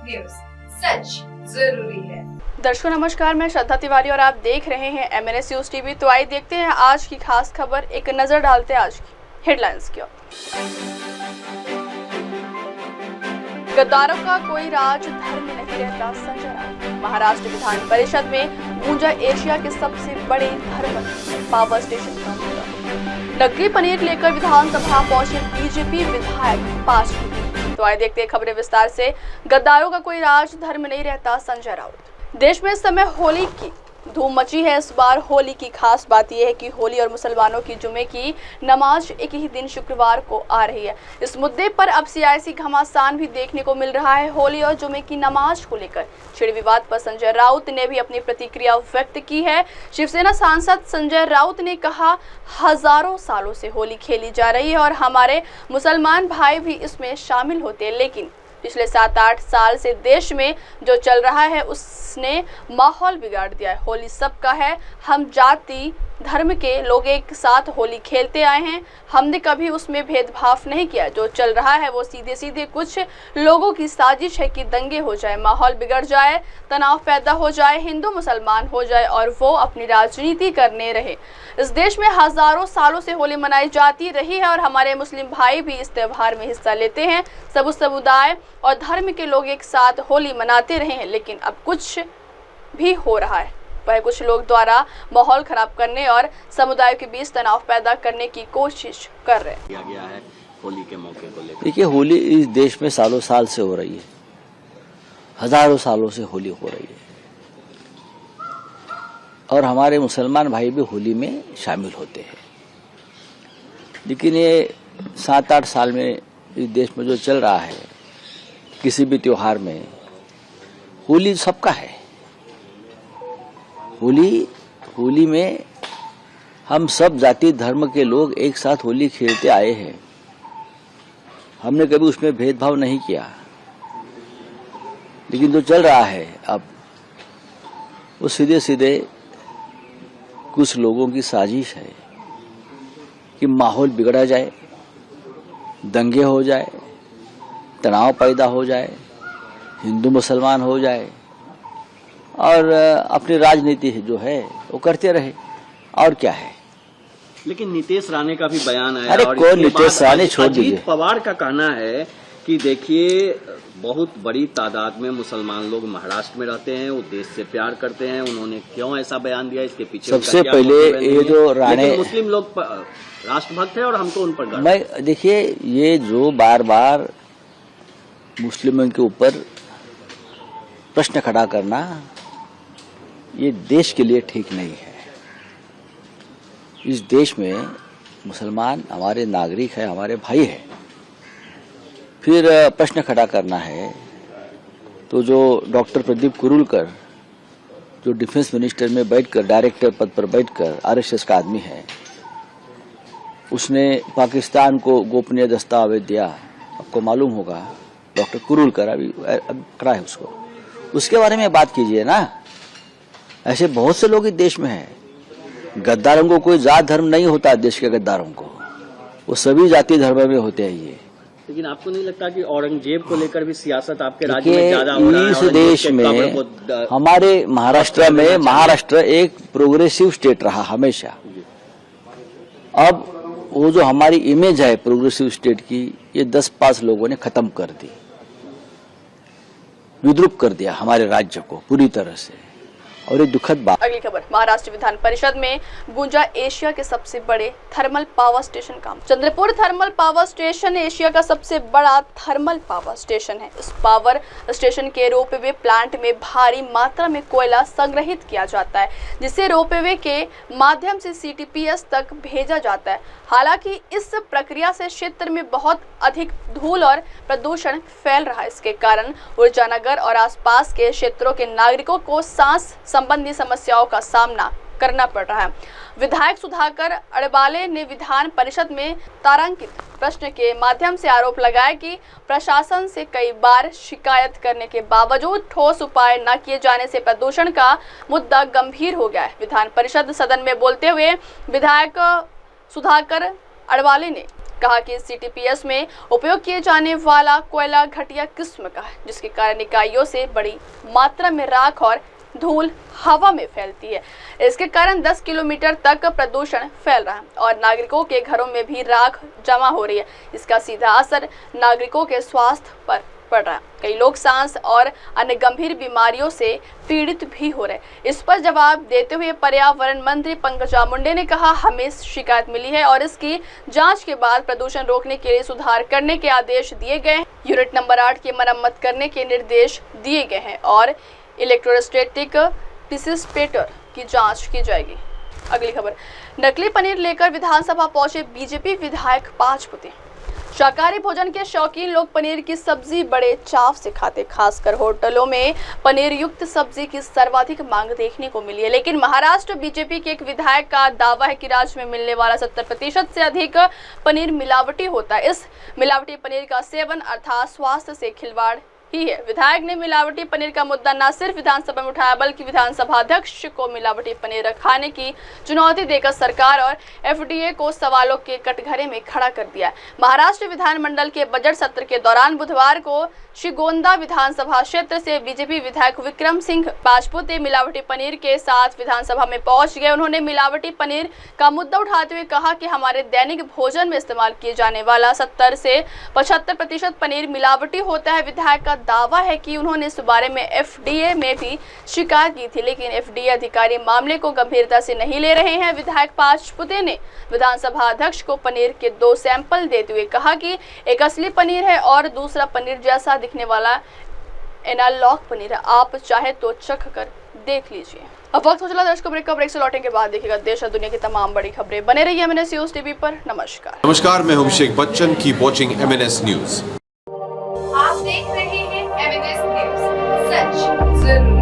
News, सच जरूरी है। दर्शकों नमस्कार, मैं श्रद्धा तिवारी और आप देख रहे हैं MNS न्यूज टीवी। तो आइए देखते हैं आज की खास खबर, एक नजर डालते हैं आज की हेडलाइंस की ओर। गद्दारों का कोई राज धर्म में नहीं रहता, संजय राउत। महाराष्ट्र विधान परिषद में गूंजा एशिया के सबसे बड़े धर्म पावर स्टेशन का मुद्दा। नकली पनीर लेकर विधानसभा पहुंचे बीजेपी विधायक 5। तो आइए देखते हैं खबरें विस्तार से। गद्दारों का कोई राज धर्म नहीं रहता, संजय राउत। देश में इस समय होली की धूम मची है। इस बार होली की खास बात यह है कि होली और मुसलमानों की जुमे की नमाज एक ही दिन शुक्रवार को आ रही है। इस मुद्दे पर अब सियासी घमासान भी देखने को मिल रहा है। होली और जुमे की नमाज को लेकर छिड़े विवाद पर संजय राउत ने भी अपनी प्रतिक्रिया व्यक्त की है। शिवसेना सांसद संजय राउत ने कहा, हजारों सालों से होली खेली जा रही है और हमारे मुसलमान भाई भी इसमें शामिल होते हैं, लेकिन पिछले 7-8 साल से देश में जो चल रहा है उसने माहौल बिगाड़ दिया है। होली सबका है, हम जाति धर्म के लोग एक साथ होली खेलते आए हैं, हमने कभी उसमें भेदभाव नहीं किया। जो चल रहा है वो सीधे सीधे कुछ लोगों की साजिश है कि दंगे हो जाए, माहौल बिगड़ जाए, तनाव पैदा हो जाए, हिंदू मुसलमान हो जाए और वो अपनी राजनीति करने रहे। इस देश में हजारों सालों से होली मनाई जाती रही है और हमारे मुस्लिम भाई भी इस त्यौहार में हिस्सा लेते हैं। सब समुदाय और धर्म के लोग एक साथ होली मनाते रहे हैं, लेकिन अब कुछ भी हो रहा है वह कुछ लोग द्वारा माहौल खराब करने और समुदाय के बीच तनाव पैदा करने की कोशिश कर रहे हैं। गया है होली के मौके को लेकर। देखिए, होली इस देश में सालों साल से हो रही है, हजारों सालों से होली हो रही है और हमारे मुसलमान भाई भी होली में शामिल होते हैं। लेकिन ये 7-8 साल में इस देश में जो चल रहा है, किसी भी त्योहार में होली सबका है। होली में हम सब जाति धर्म के लोग एक साथ होली खेलते आए हैं। हमने कभी उसमें भेदभाव नहीं किया। लेकिन जो चल रहा है अब, वो सीधे सीधे कुछ लोगों की साजिश है कि माहौल बिगड़ा जाए, दंगे हो जाए, तनाव पैदा हो जाए, हिंदू मुसलमान हो जाए और अपनी राजनीति जो है वो करते रहे, और क्या है। लेकिन नीतीश राणे का भी बयान आया। अरे कौन नीतीश राणे, छोड़ दीजिए। अजीत पवार का कहना है कि देखिए, बहुत बड़ी तादाद में मुसलमान लोग महाराष्ट्र में रहते हैं, वो देश से प्यार करते हैं। उन्होंने क्यों ऐसा बयान दिया, इसके पीछे सबसे पहले ये जो राणे, मुस्लिम लोग राष्ट्रभक्त है और हमको उन पर मैं देखिए, ये जो बार बार मुस्लिमों के ऊपर प्रश्न खड़ा करना, ये देश के लिए ठीक नहीं है। इस देश में मुसलमान हमारे नागरिक है, हमारे भाई है। फिर प्रश्न खड़ा करना है तो जो डॉक्टर प्रदीप कुरुलकर, जो डिफेंस मिनिस्टर में बैठकर, डायरेक्टर पद पर बैठकर RSS का आदमी है, उसने पाकिस्तान को गोपनीय दस्तावेज दिया। आपको मालूम होगा, डॉक्टर कुरुलकर अभी खड़ा है, उसके बारे में बात कीजिए ना। ऐसे बहुत से लोग इस देश में हैं। गद्दारों को कोई जात धर्म नहीं होता, देश के गद्दारों को वो सभी जाति धर्म में होते हैं ये। लेकिन आपको नहीं लगता कि औरंगजेब को लेकर भी सियासत आपके राज्य में ज्यादा हो रहा है? इस देश में, हमारे महाराष्ट्र एक प्रोग्रेसिव स्टेट रहा हमेशा। अब वो जो हमारी इमेज है प्रोग्रेसिव स्टेट की, ये 10-5 लोगों ने खत्म कर दी, विद्रूप कर दिया हमारे राज्य को पूरी तरह से, और ये दुखद बात। अगली खबर, महाराष्ट्र विधान परिषद में गूंजा एशिया के सबसे बड़े थर्मल पावर स्टेशन का। Chandrapur thermal power station Asia का सबसे बड़ा थर्मल पावर स्टेशन है। इस पावर स्टेशन के रोपवे प्लांट में भारी मात्रा में कोयला संग्रहित किया जाता है, जिसे रोपवे के माध्यम से CTPS तक भेजा जाता है। हालांकि इस प्रक्रिया से क्षेत्र में बहुत अधिक धूल और प्रदूषण फैल रहा है। इसके कारण ऊर्जानगर और आसपास के क्षेत्रों के नागरिकों को सांस संबंधी समस्याओं का सामना करना पड़ रहा है। विधायक सुधाकर अड़बाले ने विधान परिषद में तारांकित प्रश्न के माध्यम से आरोप लगाया कि प्रशासन से कई बार शिकायत करने के बावजूद ठोस उपाय न किए जाने से प्रदूषण का मुद्दा गंभीर हो गया है। विधान परिषद सदन में बोलते हुए विधायक सुधाकर अड़बाले ने कहा कि CTPS में उपयोग किए जाने वाला कोयला घटिया किस्म का है, जिसके कारण इकाइयों से बड़ी मात्रा में राख और धूल हवा में फैलती है। इसके कारण 10 किलोमीटर तक प्रदूषण फैल रहा है और नागरिकों के घरों में भी राख जमा हो रही है। इसका सीधा असर नागरिकों के स्वास्थ्य पर पड़ रहा है। कई लोग सांस और अन्य गंभीर बीमारियों से पीड़ित भी हो रहे हैं। इस पर जवाब देते हुए पर्यावरण मंत्री पंकजा मुंडे ने कहा, हमें शिकायत मिली है और इसकी जांच के बाद प्रदूषण रोकने के लिए सुधार करने के आदेश दिए गए हैं। यूनिट नंबर 8 की मरम्मत करने के निर्देश दिए गए हैं और इलेक्ट्रोस्टैटिक डिसिपेटर की जांच की जाएगी। अगली खबर, नकली पनीर लेकर विधानसभा पहुंचे बीजेपी विधायक 5 पुते। शाकाहारी भोजन के शौकीन लोग पनीर की सब्जी बड़े चाव से खाते, खासकर होटलों में पनीर युक्त सब्जी की सर्वाधिक मांग देखने को मिली है। लेकिन महाराष्ट्र बीजेपी के एक विधायक का दावा है कि राज्य में मिलने वाला 70% से अधिक पनीर मिलावटी होता है। इस मिलावटी पनीर का सेवन अर्थात स्वास्थ्य से खिलवाड़ ही है। विधायक ने मिलावटी पनीर का मुद्दा न सिर्फ विधानसभा में उठाया, बल्कि विधानसभा अध्यक्ष को मिलावटी पनीर खाने की चुनौती देकर सरकार और FDA को सवालों के कटघरे में खड़ा कर दिया। महाराष्ट्र विधानमंडल के बजट सत्र के दौरान बुधवार को श्रीगोंदा विधानसभा क्षेत्र से बीजेपी विधायक विक्रम सिंह राजपूते मिलावटी पनीर के साथ विधानसभा में पहुंच गए। उन्होंने मिलावटी पनीर का मुद्दा उठाते हुए कहा कि हमारे दैनिक भोजन में इस्तेमाल किए जाने वाला 70 से 75% पनीर मिलावटी होता है। विधायक का दावा है कि उन्होंने इस बारे में FDA में भी शिकायत की थी, लेकिन FDA अधिकारी मामले को गंभीरता से नहीं ले रहे हैं। विधायक राजपूते ने विधानसभा अध्यक्ष को पनीर के 2 सैंपल देते हुए कहा कि एक असली पनीर है और दूसरा पनीर जैसा दिखने वाला एनालॉग पनीर है। आप चाहे तो चख कर देख लीजिए। अब वक्त हो चला दर्शकों ब्रेक का। ब्रेक से लौटने के बाद देखिएगा देश और दुनिया की तमाम बड़ी खबरें। बने रहिए MNS न्यूज टीवी पर। नमस्कार, मैं हूं Abhishek Bachchan. Keep watching MNS news. आप देख रहे हैं MNS न्यूज, सच जरूर।